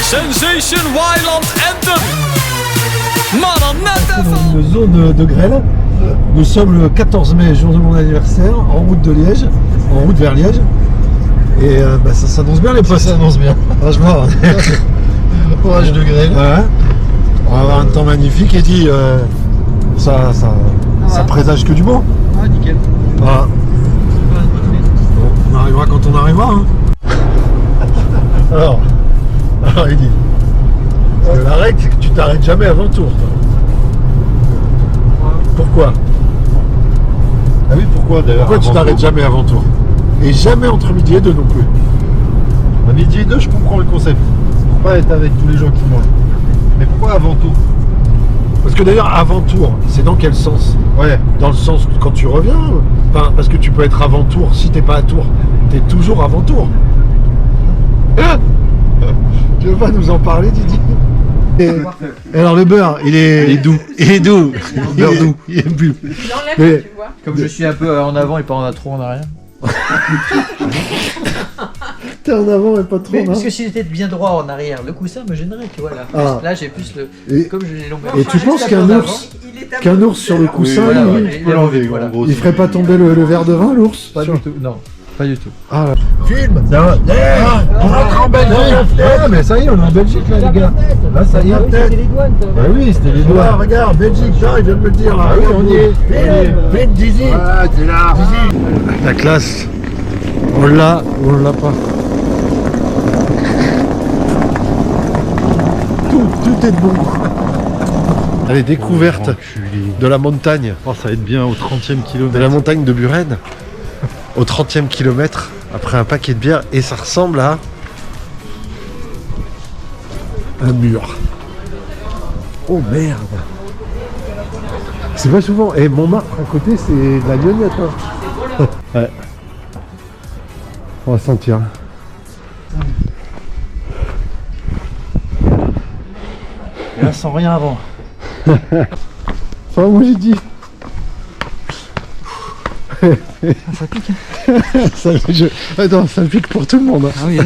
Sensation Wildland Anthem. Maar dan net Dans even. une zone de grêle. Nous sommes le 14 mai, jour de mon anniversaire, en route de Liège, en route vers Liège. Et ça s'annonce bien les potes. Ça s'annonce bien. Franchement, Orage de grêle. ouais. On va avoir un temps magnifique et dit ça présage que du bon. Ah, nickel. Voilà. Bon, on arrivera quand on arrivera. Hein. Alors, il dit. Parce que la règle, c'est que tu t'arrêtes jamais avant tour. Toi. Pourquoi? Ah oui, pourquoi d'ailleurs? Pourquoi tu t'arrêtes jamais avant tour? Et jamais entre midi et deux non plus. À midi et deux, je comprends le concept. Pour pas être avec tous les gens qui mangent. Mais pourquoi avant tout? Parce que d'ailleurs, avant tour, c'est dans quel sens? Ouais. Dans le sens quand tu reviens. Enfin, parce que tu peux être avant tour. Si t'es pas à tour, t'es toujours avant tour. Tu veux pas nous en parler, Didi? Et alors le beurre, il est doux. Il est doux. Beurre doux. Il est bu. Mais- Tu vois. Comme je suis un peu en avant et pas en trop en arrière. T'es en avant et pas trop. Mais non parce que si j'étais bien droit en arrière, le coussin me gênerait, tu vois là. Ah. Là j'ai plus le. Et- Comme j'ai les longueurs. Et tu penses qu'un ours, sur le coussin, voilà, il, ouais, il est enlevé, voilà. il ferait pas tomber le verre de vin, l'ours? Pas du tout. Non, pas du tout. Ah, Film. ça va. On rentre en Belgique. Ah, mais ça y est, on est en Belgique là, les gars. Là, ça y est. C'était les douanes, toi. Bah oui, c'était les doigts. Regarde, Belgique, là, il vient de me le dire. Là. Ah oui, on y est. Vite, Dizzy. Ah, t'es là. La classe, on l'a ou on l'a pas. Tout est de bon. Allez, découverte de la montagne. Oh, ça va être bien au 30e De kilomètre. la montagne de Buren. Au 30e kilomètre, après un paquet de bière. Et ça ressemble à un mur. Oh merde. C'est pas souvent. Et Montmartre à côté, c'est de la gnognotte. Hein. Ouais. On va sentir. Et là, sans rien avant. Enfin, moi j'ai dit. Ça pique. Attends, ça pique pour tout le monde. Hein. Ah oui,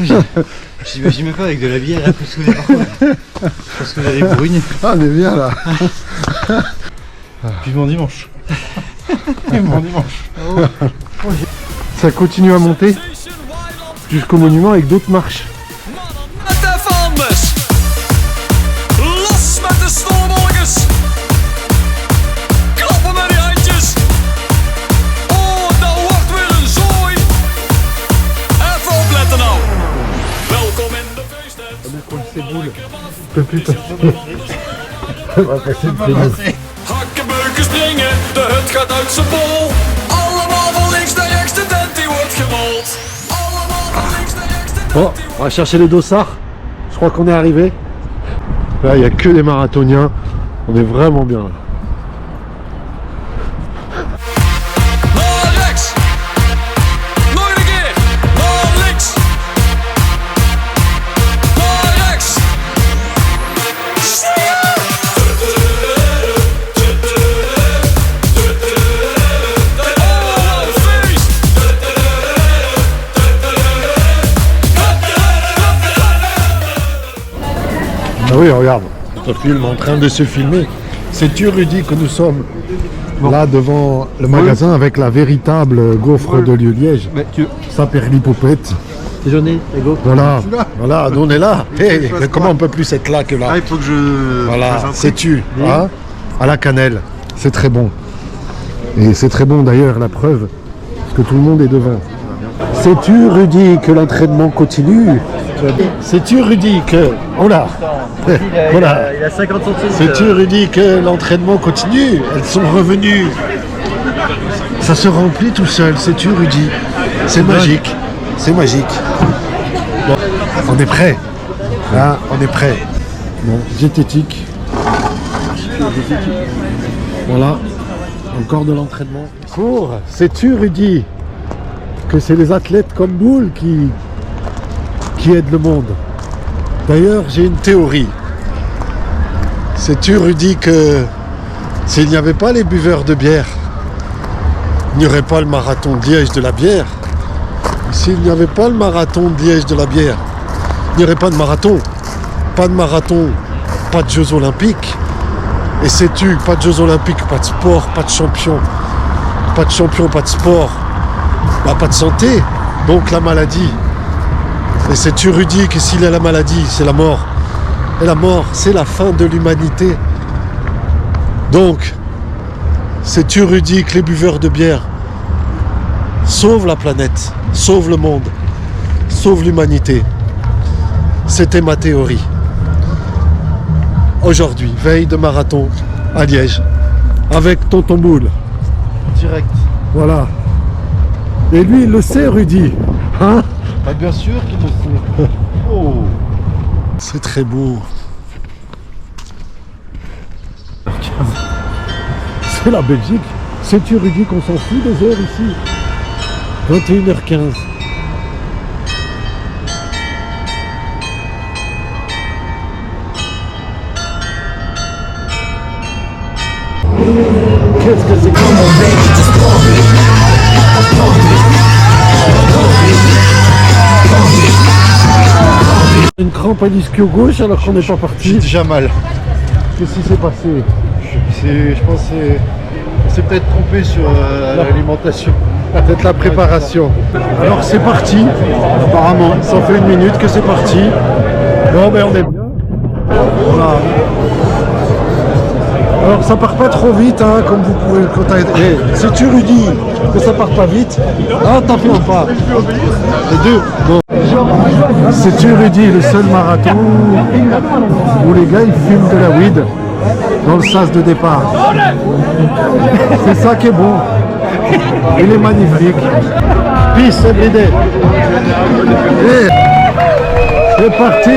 j'imagine même pas avec de la bière un peu soudée parfois. Parce que j'avais brune. Ah, on est bien là. Vivement dimanche. Vivement dimanche. Ça continue à monter jusqu'au monument avec d'autres marches. Net even anders. Los met de snowballetjes. Klappen met die handjes. Oh, dat wordt weer een zooi. Even opletten nou. Welkom in de feesttent. Je peux plus passer. On va passer le pénis. Hakkenbeuken springen, de hut gaat uit zijn bol. Allemaal van links naar rechts, de tent die wordt gerold. Allemaal van links naar rechts, de tent Bon, die on va chercher les dossards. Je crois qu'on est arrivé. Là, il n'y a que des marathoniens. On est vraiment bien là. Naar rechts. Nog een keer. Naar links. Naar rechts. Oh, feest. Ah oui, regarde. Le film en train de se filmer. Sais-tu, Rudy, que nous sommes là devant le magasin avec la véritable gaufre de Liège. Mais tu. Saint-Perlipopette. Déjeuner, ego. Voilà, voilà, nous on est là. Hey, mais comment on peut plus être là que là? il faut que je. Voilà, fasse un sais-tu, Oui. hein, à la cannelle, c'est très bon. Et c'est très bon d'ailleurs, la preuve, parce que tout le monde est devant. Sais-tu, Rudy, que l'entraînement continue? Sais-tu, Rudy, que... Oh là. Voilà. Il a 50 centimes. Sais-tu, Rudy, que l'entraînement continue? Elles sont revenues. Ça se remplit tout seul, sais-tu, Rudy? C'est magique. C'est magique. Bon, on est prêt. Là, on est prêt. Bon, diététique. Voilà. Encore de l'entraînement. Cours. Sais-tu, Rudy, que c'est les athlètes comme Boule qui aident le monde? D'ailleurs, j'ai une théorie. Sais-tu, Rudy, que s'il n'y avait pas les buveurs de bière, il n'y aurait pas le marathon de Liège de la bière. S'il n'y avait pas le marathon de Liège de la bière, il n'y aurait pas de marathon. pas de marathon, pas de Jeux Olympiques. Et sais-tu, pas de Jeux Olympiques, pas de sport, pas de champion. Pas de champion, pas de sport. Bah, pas de santé, donc la maladie. Et sais-tu, Rudy, que s'il y a la maladie, c'est la mort. Et la mort, c'est la fin de l'humanité. Donc, sais-tu, Rudy, que les buveurs de bière sauvent la planète, sauvent le monde, sauvent l'humanité. C'était ma théorie. Aujourd'hui, veille de marathon à Liège, avec Tonton Boule. Direct. Voilà. Et lui, il le sait, Rudy. Hein? Ah, bien sûr qu'il le sait. Oh. C'est très beau. C'est la Belgique. Sais-tu, Rudy, qu'on s'en fout des heures ici? 21h15. Qu'est-ce que c'est que une crampe à l'ischio gauche alors qu'on n'est pas J'ai parti? déjà mal. Qu'est-ce qui s'est passé? Je pense que c'est peut-être trompé sur l'alimentation. Peut-être la préparation. Alors c'est parti. Apparemment, ça fait 1 minute que c'est parti. Bon ben on est bien. Voilà. Alors ça part pas trop vite, hein, comme vous pouvez le constater. Sais-tu, Rudy, que ça part pas vite? Ah, t'en fais pas. Les deux. Bon. Sais-tu, Rudy, le seul marathon où les gars ils fument de la weed dans le sas de départ. C'est ça qui est bon. Il est magnifique. Peace every day. Et c'est parti.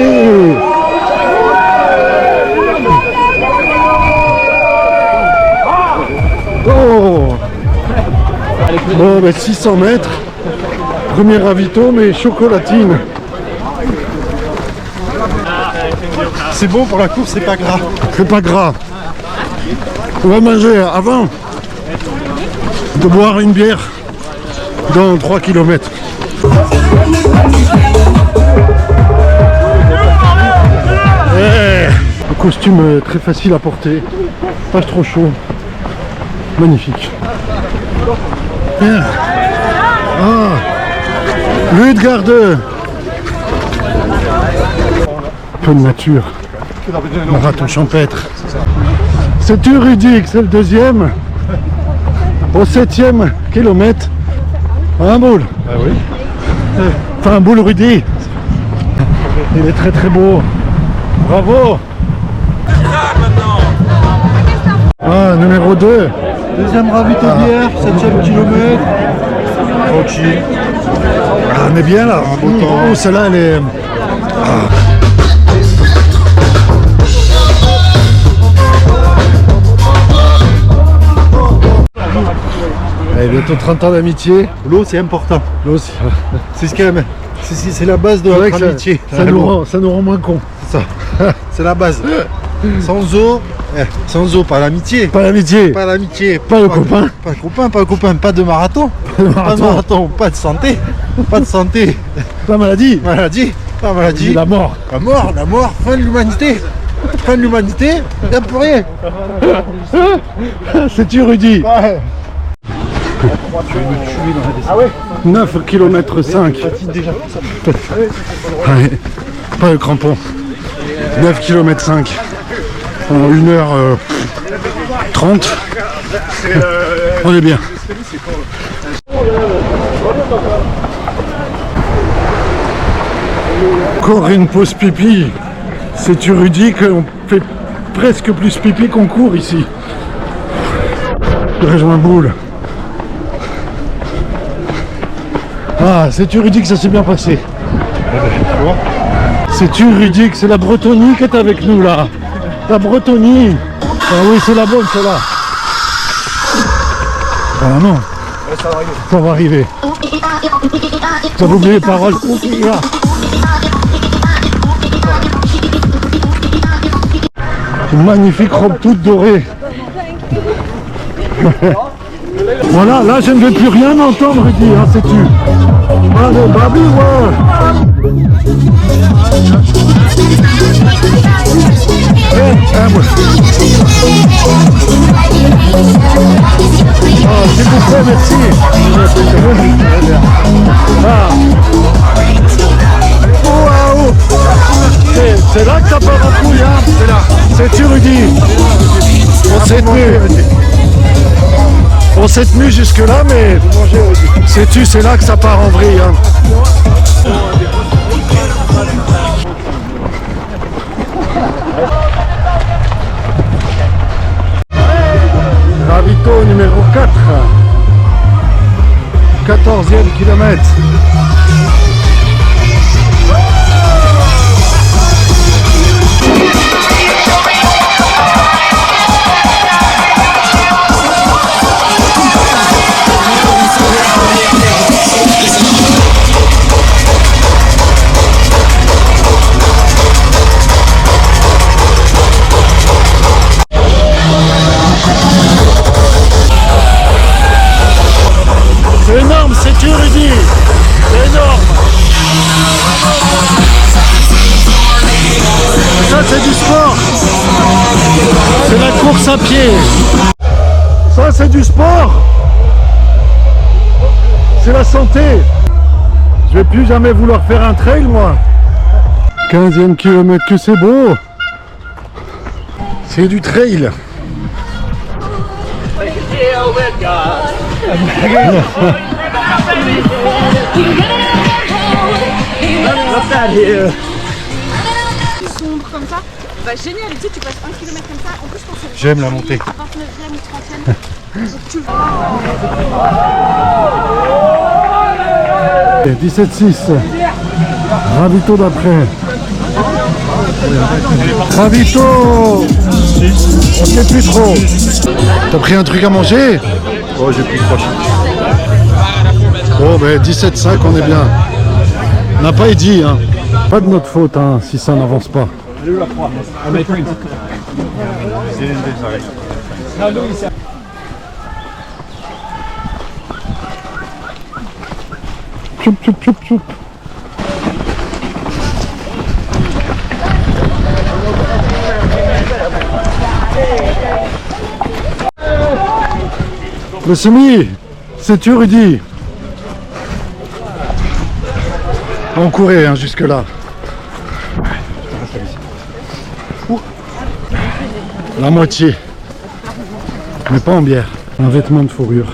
Oh. Bon, ben 600 mètres. Premier ravito, mais chocolatine. C'est bon pour la course, c'est pas gras. C'est pas grave. On va manger avant de boire une bière dans 3 km. Un costume très facile à porter, pas trop chaud, magnifique. Bien. Ah, Ludgarde. Peu de nature, marathon champêtre. Sais-tu, Rudy, que c'est le deuxième au 7e kilomètre? Un boule. Ah oui. Enfin, un boule, Rudy. Il est très très beau. Bravo. Ah, numéro 2. Deuxième ravito bière, 7e kilomètre. Tranquille. Ah, on est bien là. Oh, celle-là, elle est... Eh, bientôt 30 ans d'amitié. L'eau, c'est important. L'eau, c'est C'est ce quand même. C'est la base de vrai notre que amitié. ça nous rend moins cons. C'est ça. C'est la base. Sans eau, pas l'amitié. Pas l'amitié, Pas l'amitié. pas le copain. Pas le copain, pas le copain. Pas de marathon. Pas de Pas de marathon. marathon. Pas de santé. Pas de santé. Pas maladie. Maladie. Pas maladie. La mort. La mort. Fin de l'humanité. Fin de l'humanité. Y'a plus rien. C'est-tu, Rudy? Ouais. 9 km 5. Déjà. Ouais, pas le crampon. 9 km 5. En 1h30. On est bien. Encore une pause pipi. Sais-tu, Rudy, qu'on fait presque plus pipi qu'on court ici? Je rejoins Boule. Ah, sais-tu, Rudy, que ça s'est bien passé? Sais-tu, Rudy, que c'est la Bretonie qui est avec nous là? La Bretonie. Ah oui, c'est la bonne, celle-là. Ah non. Ça va arriver. Ça va oublier les paroles. Une magnifique robe toute dorée. Voilà, là je ne vais plus rien entendre, Rudy, hein, sais-tu. Allez, baby, ouais. Ah, moi. Ah, s'il vous plaît, merci. Ah. Waouh. C'est là que ça part en couille, hein. C'est là. C'est-tu, Rudy? On s'est tenu. On s'est tenu jusque-là, mais sais-tu, c'est là que ça part en vrille, hein. Ravito numéro 4, 14e kilomètre. C'est énorme, c'est dur, Rudy. C'est énorme. Ça, c'est du sport. C'est la course à pied. Ça, c'est du sport. C'est la santé. Je vais plus jamais vouloir faire un trail, moi. 15e kilomètre, que c'est beau. C'est du trail. Sombre comme ça, bah génial, et tu sais, tu passes 1 km comme ça, en plus je pense que J'aime la montée. 29e ou 30e, donc tu le vois. 17-6. Ravito d'après. Ravito. On sait plus trop. T'as pris un truc à manger? Oh, j'ai pris 3 chips. Bon, ben 17-5, on est bien. On n'a pas dit, hein. Pas de notre faute, hein, si ça n'avance pas. Choup, choup, choup, choup. Le semi, c'est-tu, Rudy? On courait, hein, jusque là. La moitié. Mais pas en bière. Un vêtement de fourrure.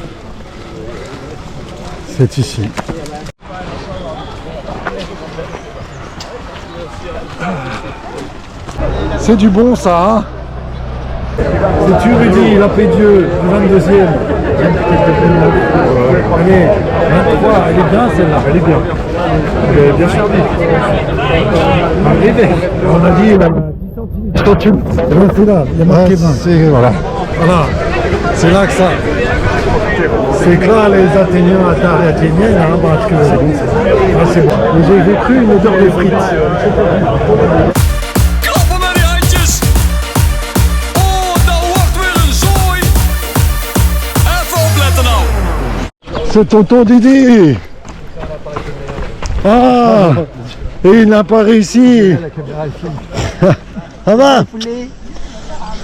C'est ici. C'est du bon, ça, hein? C'est-tu, Rudy, la Pédieu, du 22e? Allez, 23, elle est bien celle-là. Elle est bien. Elle est bien servie. On a dit, elle a 10 centimes. C'est là, il y a marqué 20. Voilà. Voilà. C'est là que ça. C'est que là, les Athéniens athéniennes, hein, parce que c'est bon. J'ai cru une odeur de frites. Klappen met die handjes. Oh, dat wordt weer een zooi. Even opletten nou. C'est tonton Didi. Ah, et il n'a pas réussi. Ça va?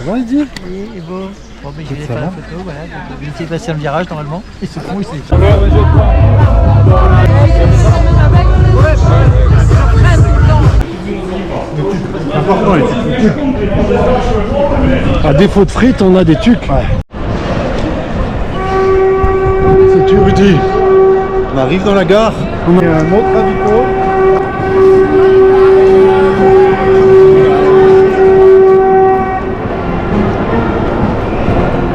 Comment il dit? Oui, et bon. Bon, mais je vais faire la photo, voilà. Donc, il s'est passé un virage normalement. Ils se font, ils se À défaut de frites, on a des tucs. C'est tu, Rudy. On arrive dans la gare. On a un autre ravito.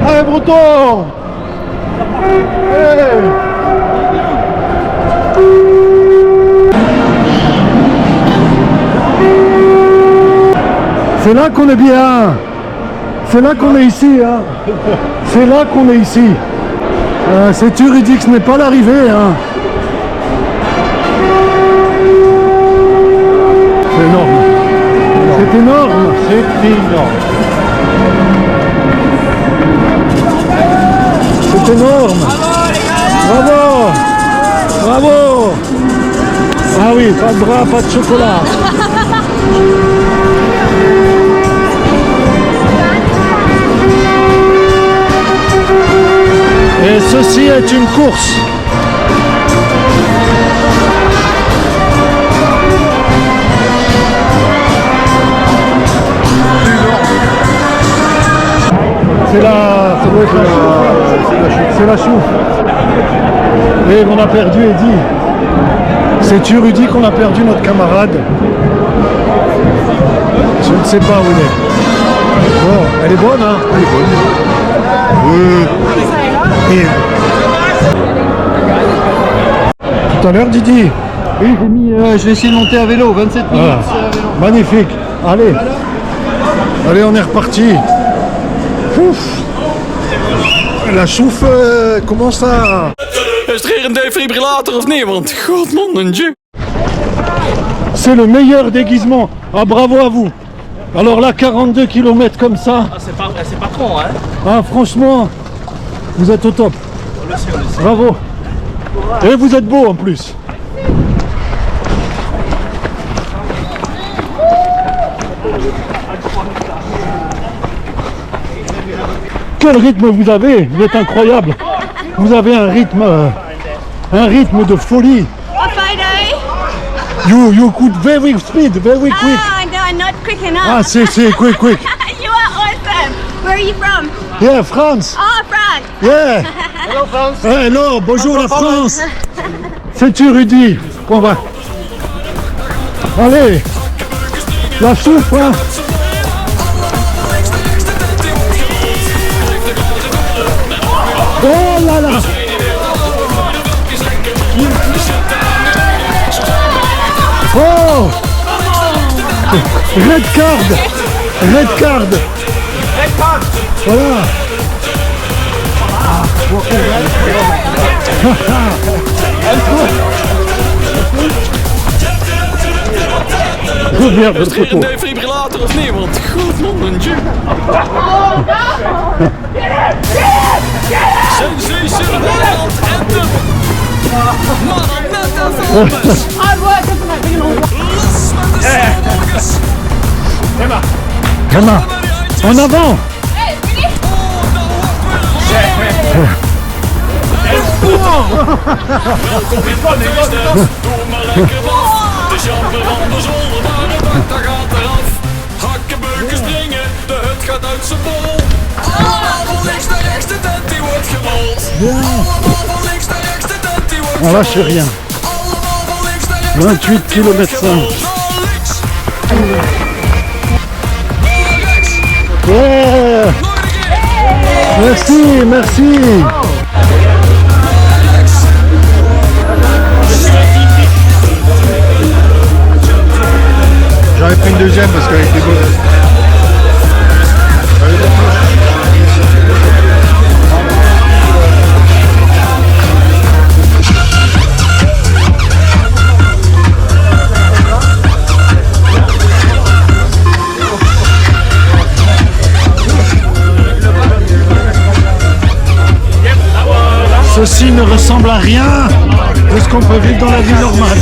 Allez, Breton. Hey. C'est là qu'on est bien. C'est là qu'on est ici. Hein. C'est là qu'on est ici. C'est Rudy que ce n'est pas l'arrivée. Hein. C'est énorme. C'est énorme. C'est énorme. C'est énorme. Bravo. Bravo. Ah oui, pas de bras, pas de chocolat. C'est la... ça doit être la chouffe. C'est la chouffe. Et on a perdu Eddy. Sais-tu Rudy qu'on a perdu notre camarade? Je ne sais pas où il est. Bon, elle est bonne hein? Elle est bonne. Et... Tout à l'heure Didi. Oui, j'ai mis, je vais essayer de monter à vélo, 27 minutes Voilà. à vélo. Magnifique. Allez. Allez, on est reparti. Ouf. La chouffe commence à... Is er hier een defibrillator of niet? Want god man, een Dieu. C'est le meilleur déguisement. Ah, bravo à vous. Alors là, 42 km comme ça. Ah, c'est pas trop, hein. Ah, franchement, vous êtes au top. Bravo. Et vous êtes beau en plus. Quel rythme vous avez? Vous êtes incroyable. Vous avez un rythme de folie. What Fido? You could very speed, very quick. Ah, no, I'm not quick enough. Ah, c'est quick. You are awesome. Where are you from? Yeah, France. Oh, France. Yeah. Hello France. Hello, bonjour la France. C'est-tu Rudy? On va. Allez. La souffle, hein. Oh là là. Oh. Red card. Voilà. Merde, Is er hier photo. een defibrillator of niet? Want god man, een Dieu. Sensation Holland Anthem. Man, net even anders. Hard work, dat is mijn ding nog. Los met de snowboarders. Emma, en avant. Hey, Rudy? Welkom in de feestdag. Doe maar lekker af. De jammer van de zolder, maar het dak daar gaat eraf. Hakken, beuken, springen, de hut gaat uit zijn bol. Allemaal van links naar rechts, de tent die wordt gerold. Allemaal van links naar rechts, de tent die wordt On lâche gerold. rien. Allemaal van links naar rechts, 28 km/h. naar links. Naar rechts. Yeah. Nog een keer. Merci. J'aurais pris une deuxième parce qu'elle était bonne. Ceci ne ressemble à rien de ce qu'on peut vivre dans la vie normale.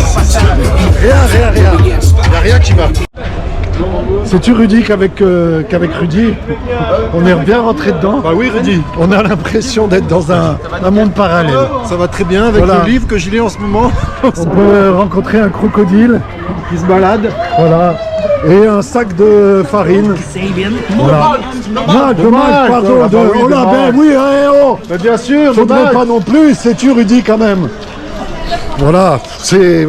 Rien. Il n'y a rien qui va. Sais-tu Rudy qu'avec Rudy, on est bien rentré dedans. Bah oui Rudy, On a l'impression d'être dans un monde parallèle. ça va très bien avec Voilà. le livre que je lis en ce moment. On peut rencontrer un crocodile Qui se balade. voilà, et un sac de farine. Voilà. Non, dommage, pardon. Ah bah oui, oh là, dommage. ben oui, oh. Mais bien sûr, Faudrait dommage. pas non plus, sais-tu Rudy quand même. Voilà, c'est...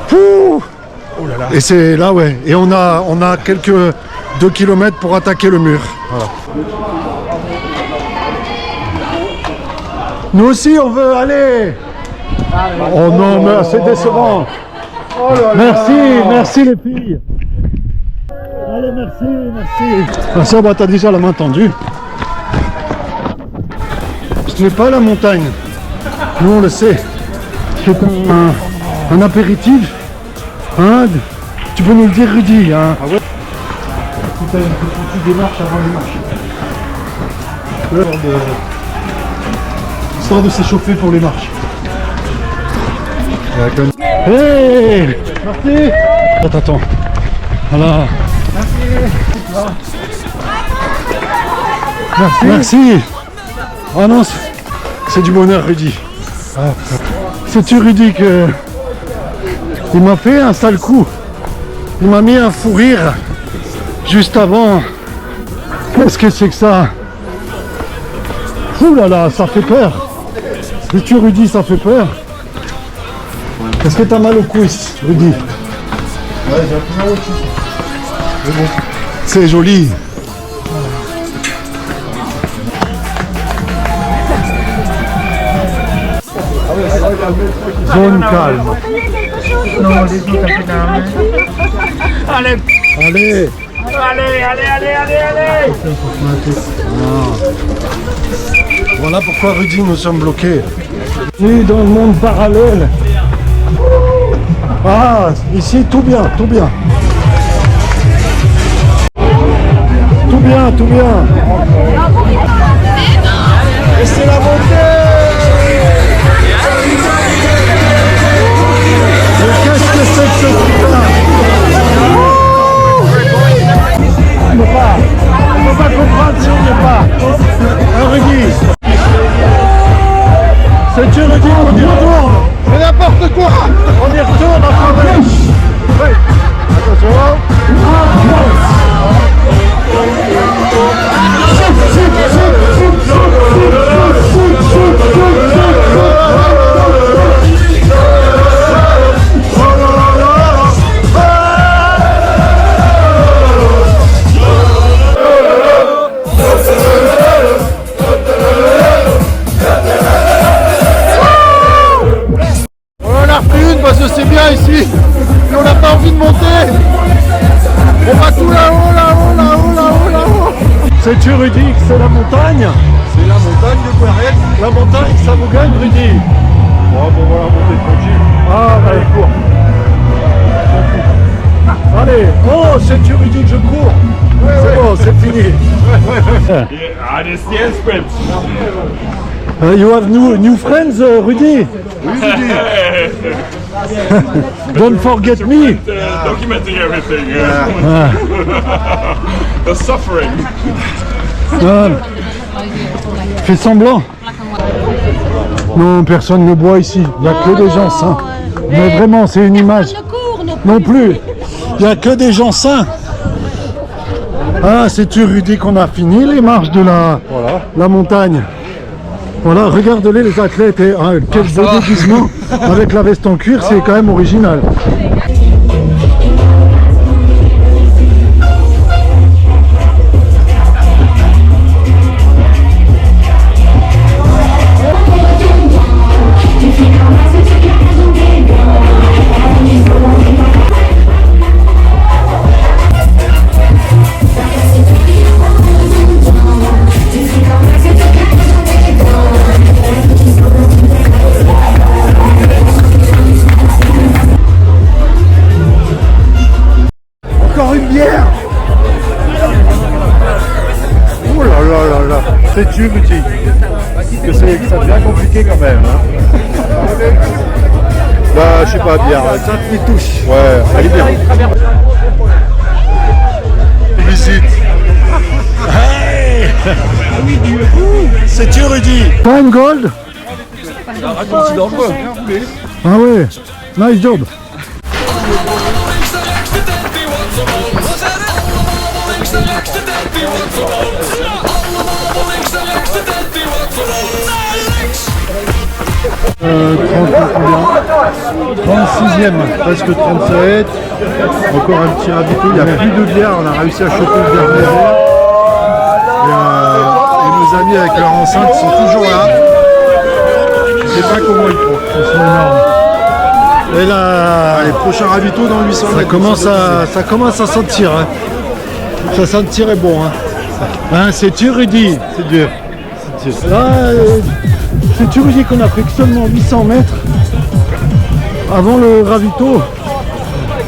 Pouh. Et c'est là, ouais. Et on a quelques 2 km pour attaquer le mur. Voilà. Nous aussi, on veut aller. Oh non, mais c'est décevant. Merci les filles. Allez, merci. Ah, ça, bah, t'as déjà la main tendue. Ce n'est pas la montagne. Nous, on le sait. C'est un apéritif. Hein, tu peux nous le dire, Rudy, hein. Ah ouais. Tu as une petite démarche avant les marches. Histoire de s'échauffer pour les marches. Hey, merci. Attends. Voilà. Merci. Oh non, c'est du bonheur, Rudy. Sais-tu, Rudy, que il m'a fait un sale coup. Il m'a mis un fou rire juste avant. Qu'est-ce que c'est que ça? Ouh là là, ça fait peur. Si tu Rudy, ça fait peur. Est-ce que t'as mal aux cuisses, Rudy? Ouais, j'ai un peu mal au cul. Mais bon. C'est joli. Zone calme. Non, les autres, un peu d'armes. Allez. Voilà pourquoi Rudy nous sommes bloqués. Ni dans le monde parallèle. Ah, ici tout bien, tout bien. Tout bien, tout bien. Et c'est la montée. Mais qu'est-ce que c'est que ce truc-là? On ne peut pas comprendre si on n'est pas. Un Rudy. C'est un Rudy, on y retourne. Mais n'importe quoi. On y retourne après gauche. Oui. Attention. On en a repris une parce que c'est bien ici. Mais on n'a pas envie de monter. On va tout là-haut, là-haut, là-haut, là-haut, là-haut. Sais-tu Rudy que c'est la montagne? C'est la montagne de Guarel. La montagne, ça vous gagne Rudy? Bon, voilà, montée tranquille. Ah, allez, cours. Allez, oh, sais-tu Rudy que je cours? C'est bon, c'est fini. You have new friends, Rudy? Oui, Rudy. Don't forget me. Documenting everything. The suffering. Fais semblant. Non, personne ne boit ici. Il n'y a que des gens sains. Mais vraiment, c'est une image. Non plus. Il n'y a que des gens sains. Ah, c'est-tu Rudy qu'on a fini les marches de la montagne? Voilà, regardez-les les athlètes. Et, quel beau déguisement. Avec la veste en cuir, c'est quand même original. Encore une bière. Oh là là là là. C'est-tu, Rudy? Que ça devient compliqué quand même. Hein. Bah, je sais pas, bière. Ça te touche. Ouais, allez bien. Visite. Hey. C'est-tu Rudy? Time gold? C'est dangereux. Ah ouais, nice job. Combien 36e, presque 37. Encore un petit ravito. Il n'y a plus de bière. On a réussi à choper le dernier verre. Et nos amis avec leur enceinte sont toujours là. Je sais pas comment ils font. Ils sont énormes. Et là, Allez, prochain ravito dans 800 mètres. ça commence à sentir. Hein. Ça sentirait bon. Hein. Hein, c'est-tu Rudy? C'est dur. Là, c'est-tu Rudy qu'on a fait que seulement 800 mètres avant le ravito?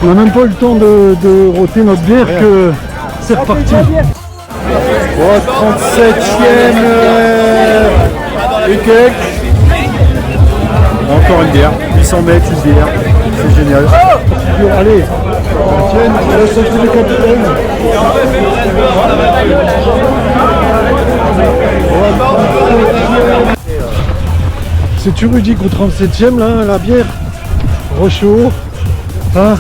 On n'a même pas eu le temps de rôter notre bière que c'est reparti. Oh, 37e. Et quelques. Encore une bière. 800 mètres, une bière. C'est génial. Allez, Tiens, laisse sortir le capitaine. c'est-tu Rudy qu'au 37e là, la bière Rochaud, hein?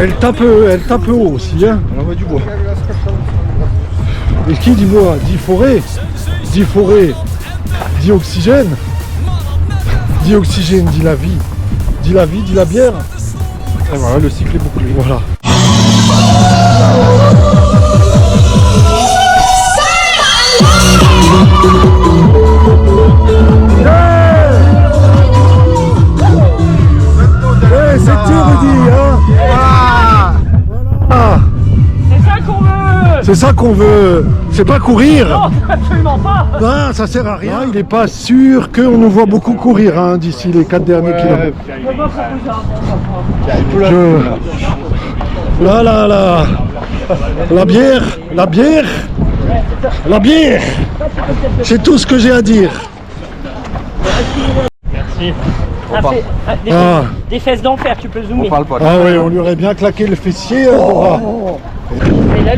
Elle tape haut aussi, hein? On envoie du bois. Et qui dit bois? Dit forêt. Dit forêt. Dit oxygène. Dit oxygène, dit la vie. Dit la vie, dit la bière. Et voilà, le cycle est bouclé. Voilà. Ouais, c'est tout, Rudy, hein. Voilà. C'est ça qu'on veut. C'est ça qu'on veut. C'est pas courir. Non, absolument pas. Non, ça sert à rien. Il n'est pas sûr qu'on nous voit beaucoup courir hein, d'ici les 4 derniers kilomètres. Là, là, là. La bière, la bière, la bière. C'est tout ce que j'ai à dire. Merci. Des fesses d'enfer, tu peux zoomer. Ah oui, on lui aurait bien claqué le fessier. Laura.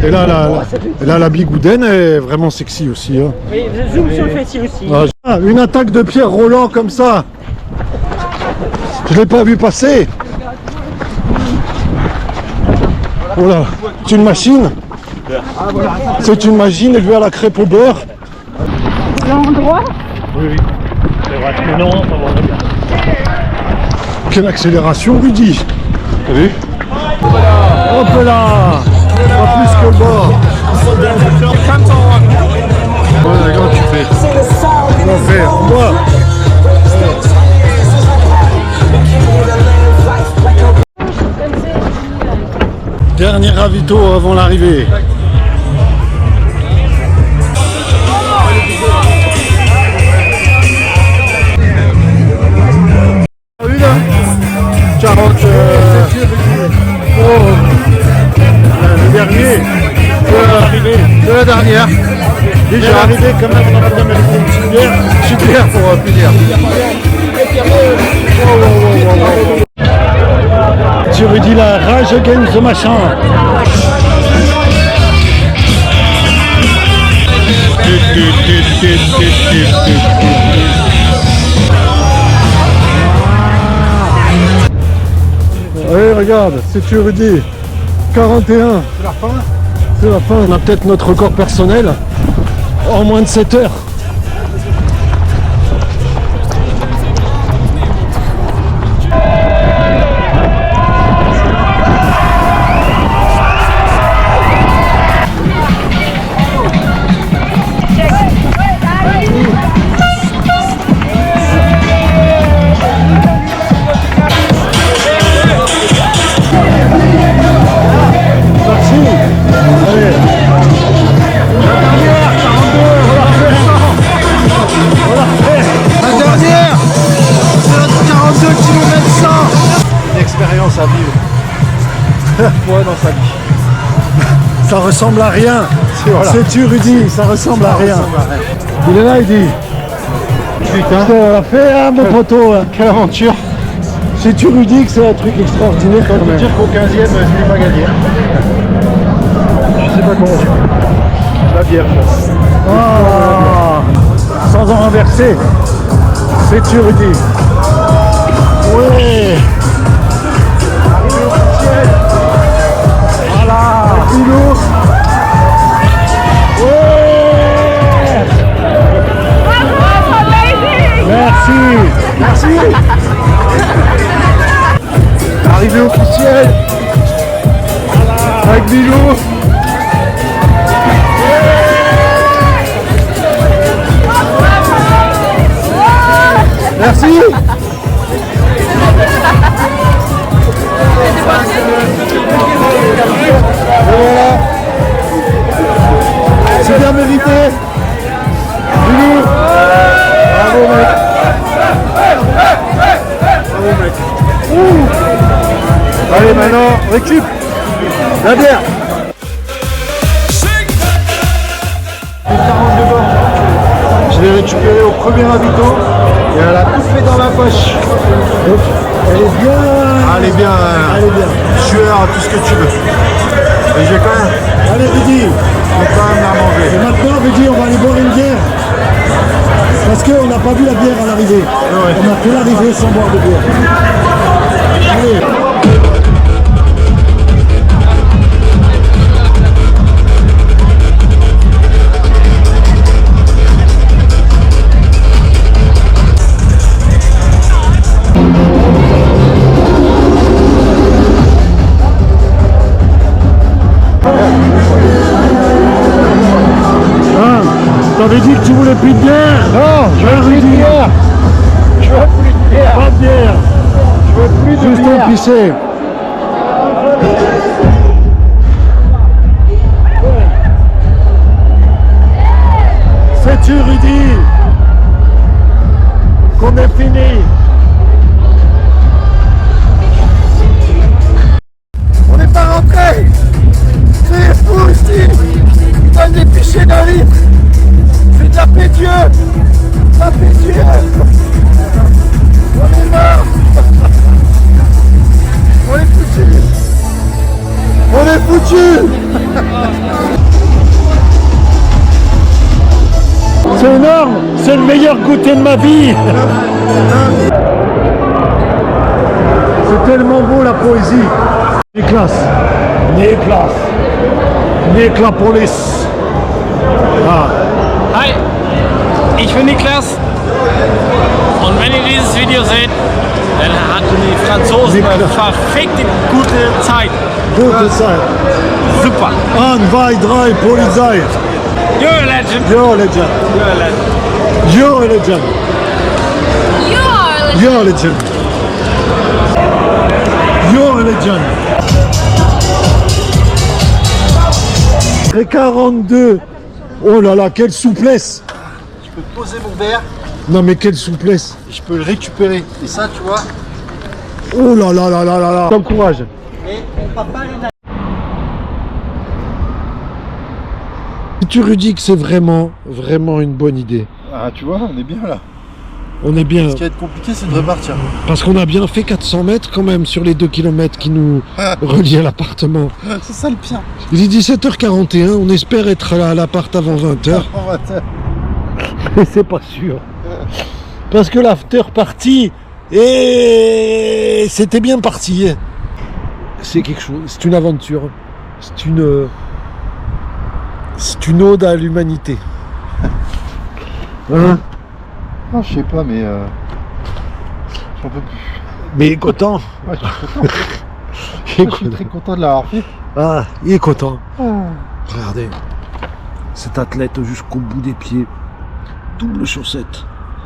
Et là, la bigoudaine est vraiment sexy aussi. Hein. Oui, zoom sur le fessier aussi. Ah, une attaque de Pierre Roland comme ça. Je l'ai pas vu passer. Voilà, c'est une machine. C'est une machine élevée à la crêpe au beurre. L'endroit. Oui, c'est vrai. Mais non, ça va bien. Quelle accélération, Rudy. T'as vu? Hop là. Pas plus que le bord. Ouais, regarde, tu fais. On fait, on voit. Dernier ravito avant l'arrivée. Une 40 le dernier de la dernière. Déjà arrivé quand même, on a bien mérité une petite bière pour finir. Tu Rudy la Rage Against the Machin. Allez, regarde, c'est tu Rudy. 41. C'est la fin. C'est la fin. On a peut-être notre record personnel en moins de 7 heures. À vivre fois dans sa vie. Ça ressemble à rien. C'est tu Rudy, ça ressemble à rien. Il est là, il dit. Putain, on l'a fait hein, mon poteau. Hein. Quelle aventure. C'est tu Rudy que c'est un truc extraordinaire. On peut dire qu'au 15e, je n'ai pas gagné. Je sais pas comment. La bière. Sans en renverser. C'est tu Rudy. Ouais. Voilà, Philo. Ouais. Merci. Merci. Arrivée officielle. Voilà. Avec Bilou. Merci. Voilà. C'est bien mérité. Bilou. Bravo mec. Bravo mec. Ouh. Allez maintenant, récup. La bière. Je l'ai récupéré au premier habito et elle a tout fait dans la poche. Donc, elle est bien. Elle est bien. Elle est bien. Sueur, tout ce que tu veux. Et j'ai quand même. Allez Rudy. Je vais quand même la manger. Et maintenant Rudy, on va aller boire une bière. Parce qu'on n'a pas vu la bière à l'arrivée. Ouais. On a fait l'arrivée sans boire de bière. Allez. pisser. Sais-tu, Rudy, qu'on est fini? On n'est pas rentré. C'est fou ici. Il donne des pichets d'un litre. Je vais taper Dieu. Taper Dieu. On est mort. On est foutu. On est foutu. C'est énorme. C'est le meilleur goûter de ma vie. C'est tellement beau la poésie. Niklas. Niklas. Niklapolis. Ah. Hi, ich bin Niklas und wenn ihr dieses Video seht, dann hatten die Franzosen eine verfickte gute Zeit. Gute Zeit. Super. 1, 2, 3, Polizei. You're a legend. You're a legend. You're a legend. You're a legend. You're a legend. You're a legend. Et 42. Oh là là, quelle souplesse. Je peux poser mon verre Non mais quelle souplesse. et je peux le récupérer. Et ça, tu vois. Oh là là là là là là. T'encourage. Et mon papa, il a... Tu Rudy que c'est vraiment une bonne idée. Ah, tu vois, on est bien là. On est bien. Ce qui va être compliqué, c'est de repartir. Parce qu'on a bien fait 400 mètres quand même sur les 2 km qui nous relient à l'appartement. C'est ça le pire. Il est 17h41, on espère être à l'appart avant 20h. Mais c'est pas sûr. Parce que l'after party, et c'était bien parti. C'est quelque chose, c'est une aventure. C'est une ode à l'humanité. Hein? Non, je sais pas, mais j'en peux plus. Mais content. Ouais, je suis content. Je suis très content de l'avoir fait. Ah, il est content. Regardez, cet athlète jusqu'au bout des pieds. Double chaussette.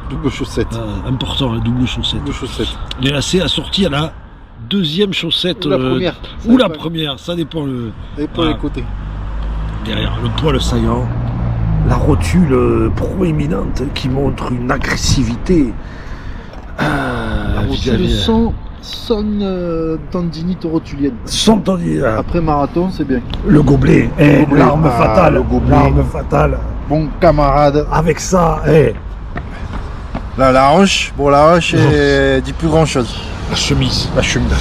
Double chaussette. Ah, important, la double chaussette. Double chaussette. Il est assez assorti à la deuxième chaussette. Ou la première. Ou la première, ça dépend. Et pour les côtés. Derrière le poil saillant, la rotule proéminente qui montre une agressivité. La rotule sans tendinite rotulienne. Sans tendinite. Après marathon, c'est bien. Le gobelet, l'arme fatale. Le gobelet. L'arme fatale. Bon camarade. Avec ça, Là, la hanche, dit plus grand chose. la chemise. La chemise.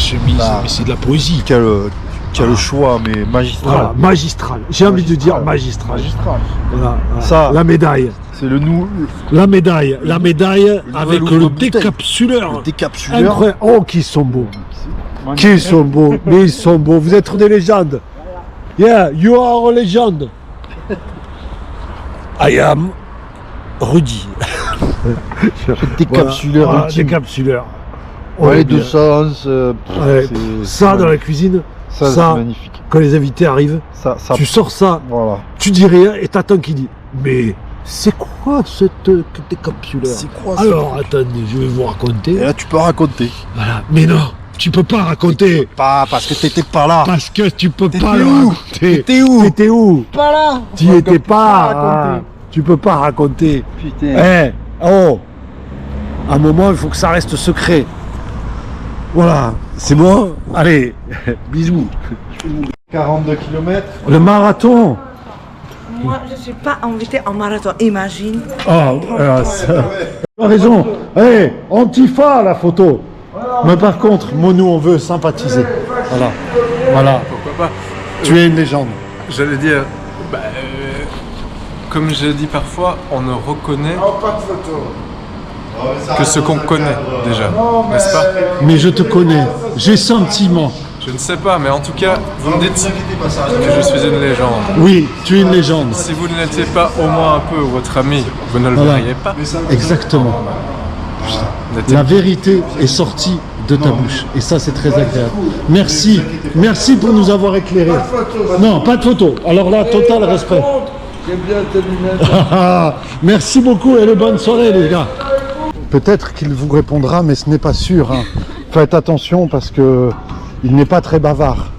Mais c'est de la poésie. Quel choix, mais magistral. Voilà, magistral. J'ai envie de dire magistral. Voilà, Ça, la médaille. c'est le nous. La médaille avec nouvel le ouvre-bouteille. décapsuleur. Le décapsuleur. Incroyable. Oh, qu'ils sont beaux. Qu'ils sont beaux. Mais ils sont beaux. Vous êtes des légendes. Yeah, you are a legend. I am Rudy. Décapsuleur Voilà, ultime. décapsuleur. Ouais, bien. 211. Ouais, ça dans la cuisine, ça, ça c'est magnifique. quand les invités arrivent, Ça, tu sors ça, voilà. tu dis rien et t'attends qu'il dit mais c'est quoi cette décapsuleur? C'est quoi ça? Alors attendez, je vais vous raconter. Et là, tu peux raconter. Voilà. Mais non, tu peux pas raconter. Pas parce que t'étais pas là. Parce que tu peux T'étais pas le où? raconter. T'étais où? T'étais où? Pas là. Tu y étais peux pas. raconter. Tu peux pas raconter. Putain. Oh. À un moment, il faut que ça reste secret. Voilà, c'est bon. Allez, bisous. 42 km. Le marathon. Moi, je ne suis pas invitée en marathon, imagine. Oh, ça. Tu as raison. Hey, Antifa la photo. Mais par contre, moi, nous, on veut sympathiser. Voilà. Voilà. Pourquoi pas? Tu es une légende. J'allais dire, comme je dis parfois, on ne reconnaît que ce qu'on connaît déjà, n'est-ce pas? Mais je te connais. J'ai sentiment. Je ne sais pas, mais en tout cas, vous me dites que je suis une légende. Oui, tu es une légende. Si vous ne l'étiez pas au moins un peu votre ami, vous ne le Voilà. verriez pas. Exactement. La vérité est sortie de ta bouche. Et ça, c'est très agréable. Merci. Merci pour nous avoir éclairés. Non, pas de photo. Alors là, total respect. Merci beaucoup et bonne soirée, les gars. Peut-être qu'il vous répondra, mais ce n'est pas sûr. Hein. Faites attention parce que il n'est pas très bavard.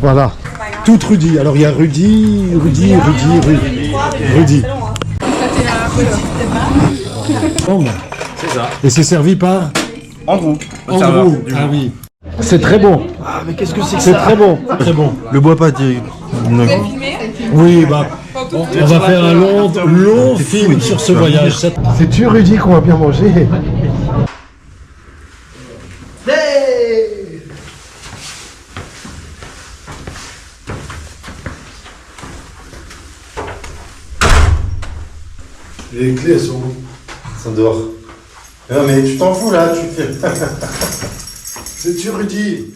Voilà. Tout Rudy. Alors il y a Rudy. C'est ça. Et c'est servi par Andrew. Andrew. Ah oui. C'est très bon. Ah mais qu'est-ce que c'est que ça? C'est très bon. Très bon. Le bois pas dit. Oui, bah, on va faire un long film sur ce voyage. C'est-tu, Rudy, qu'on va bien manger? Les clés, elles sont où? Ça dehors. Non mais tu t'en fous là, tu fais. C'est-tu, Rudy?